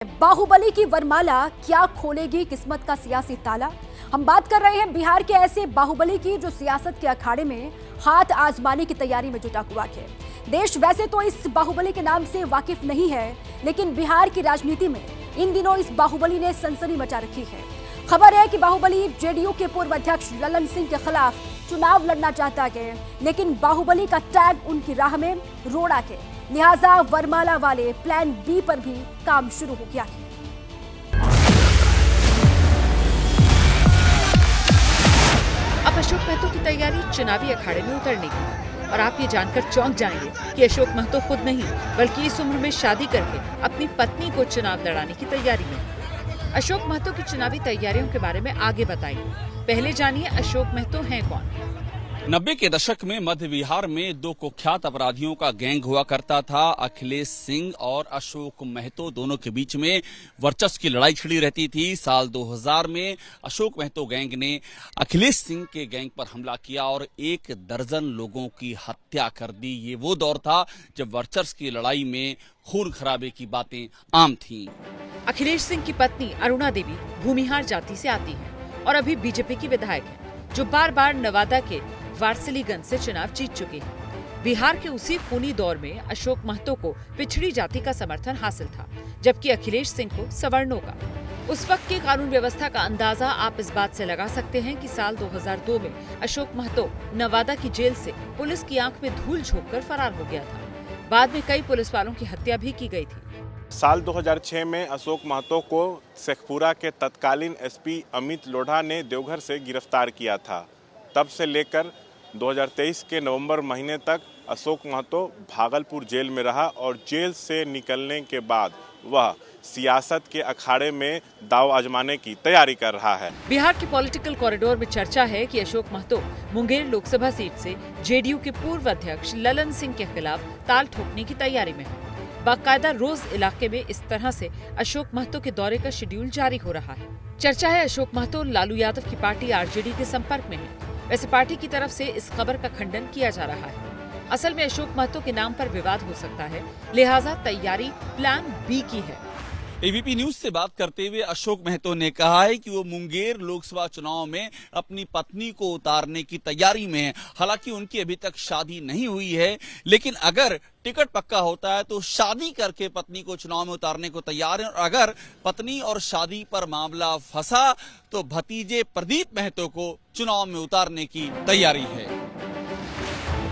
बाहुबली की वरमाला क्या खोलेगी किस्मत का सियासी ताला। हम बात कर रहे हैं बिहार के ऐसे बाहुबली की जो सियासत के अखाड़े में हाथ आजमाने की तैयारी में जुटा हुआ है। देश वैसे तो इस बाहुबली के नाम से वाकिफ नहीं है, लेकिन बिहार की राजनीति में इन दिनों इस बाहुबली ने सनसनी मचा रखी है। खबर है कि बाहुबली जेडीयू के पूर्व अध्यक्ष ललन सिंह के खिलाफ चुनाव लड़ना चाहता है, लेकिन बाहुबली का टैग उनकी राह में रोड़ा के, लिहाजा वरमाला वाले प्लान बी पर भी काम शुरू हो गया है। अब अशोक महतो की तैयारी चुनावी अखाड़े में उतरने की, और आप ये जानकर चौंक जाएंगे कि अशोक महतो खुद नहीं बल्कि इस उम्र में शादी करके अपनी पत्नी को चुनाव लड़ाने की तैयारी में। अशोक महतो की चुनावी तैयारियों के बारे में आगे बताइए। पहले जानिए अशोक महतो हैं कौन। 90 के दशक में मध्य बिहार में दो कुख्यात अपराधियों का गैंग हुआ करता था। अखिलेश सिंह और अशोक महतो दोनों के बीच में वर्चस्व की लड़ाई छिड़ी रहती थी। साल 2000 में अशोक महतो गैंग ने अखिलेश सिंह के गैंग पर हमला किया और 1 दर्जन लोगों की हत्या कर दी। ये वो दौर था जब वर्चस्व की लड़ाई में खून खराबे की बातें आम थीं। अखिलेश सिंह की पत्नी अरुणा देवी भूमिहार जाति से आती हैं और अभी बीजेपी की विधायक हैं, जो बार बार नवादा के वारसिलीगंज से चुनाव जीत चुके हैं। बिहार के उसी खूनी दौर में अशोक महतो को पिछड़ी जाति का समर्थन हासिल था, जबकि अखिलेश सिंह को सवर्णों का। उस वक्त की कानून व्यवस्था का अंदाजा आप इस बात से लगा सकते हैं कि साल 2002 में अशोक महतो नवादा की जेल से पुलिस की आंख में धूल झोंककर फरार हो गया था। बाद में कई पुलिस वालों की हत्या भी की गई थी। साल 2006 में अशोक महतो को शेखपुरा के तत्कालीन एसपी अमित लोढ़ा ने देवघर से गिरफ्तार किया था। तब से लेकर 2023 के नवंबर महीने तक अशोक महतो भागलपुर जेल में रहा और जेल से निकलने के बाद वह सियासत के अखाड़े में दांव आजमाने की तैयारी कर रहा है। बिहार के पॉलिटिकल कॉरिडोर में चर्चा है कि अशोक महतो मुंगेर लोकसभा सीट से जेडीयू के पूर्व अध्यक्ष ललन सिंह के खिलाफ ताल ठोकने की तैयारी में है। बाकायदा रोज इलाके में इस तरह से अशोक महतो के दौरे का शेड्यूल जारी हो रहा है। चर्चा है अशोक महतो लालू यादव की पार्टी आरजेडी के संपर्क में है। वैसे पार्टी की तरफ से इस खबर का खंडन किया जा रहा है। असल में अशोक महतो के नाम पर विवाद हो सकता है, लिहाजा तैयारी प्लान बी की है। एबीपी न्यूज से बात करते हुए अशोक महतो ने कहा है कि वो मुंगेर लोकसभा चुनाव में अपनी पत्नी को उतारने की तैयारी में है। हालांकि उनकी अभी तक शादी नहीं हुई है, लेकिन अगर टिकट पक्का होता है तो शादी करके पत्नी को चुनाव में उतारने को तैयार है। और अगर पत्नी और शादी पर मामला फंसा तो भतीजे प्रदीप महतो को चुनाव में उतारने की तैयारी है।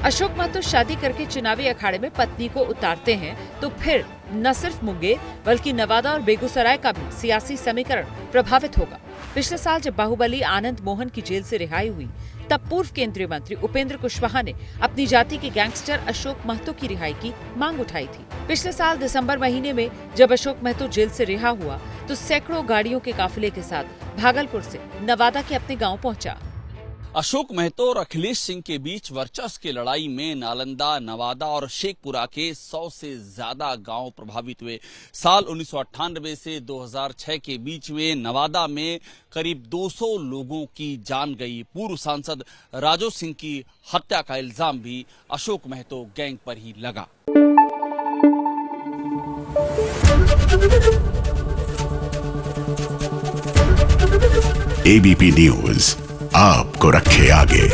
अशोक महतो शादी करके चुनावी अखाड़े में पत्नी को उतारते हैं तो फिर न सिर्फ मुंगेर बल्कि नवादा और बेगूसराय का भी सियासी समीकरण प्रभावित होगा। पिछले साल जब बाहुबली आनंद मोहन की जेल से रिहाई हुई, तब पूर्व केंद्रीय मंत्री उपेंद्र कुशवाहा ने अपनी जाति के गैंगस्टर अशोक महतो की रिहाई की मांग उठाई थी। पिछले साल दिसंबर महीने में जब अशोक महतो जेल से रिहा हुआ तो सैकड़ों गाड़ियों के काफिले के साथ भागलपुर से नवादा के अपने गाँव पहुँचा। अशोक महतो और अखिलेश सिंह के बीच वर्चस्व की लड़ाई में नालंदा, नवादा और शेखपुरा के 100 से ज्यादा गांव प्रभावित हुए। साल 1998 से 2006 के बीच में नवादा में करीब 200 लोगों की जान गई। पूर्व सांसद राजो सिंह की हत्या का इल्जाम भी अशोक महतो गैंग पर ही लगा। एबीपी न्यूज आपको रखे आगे।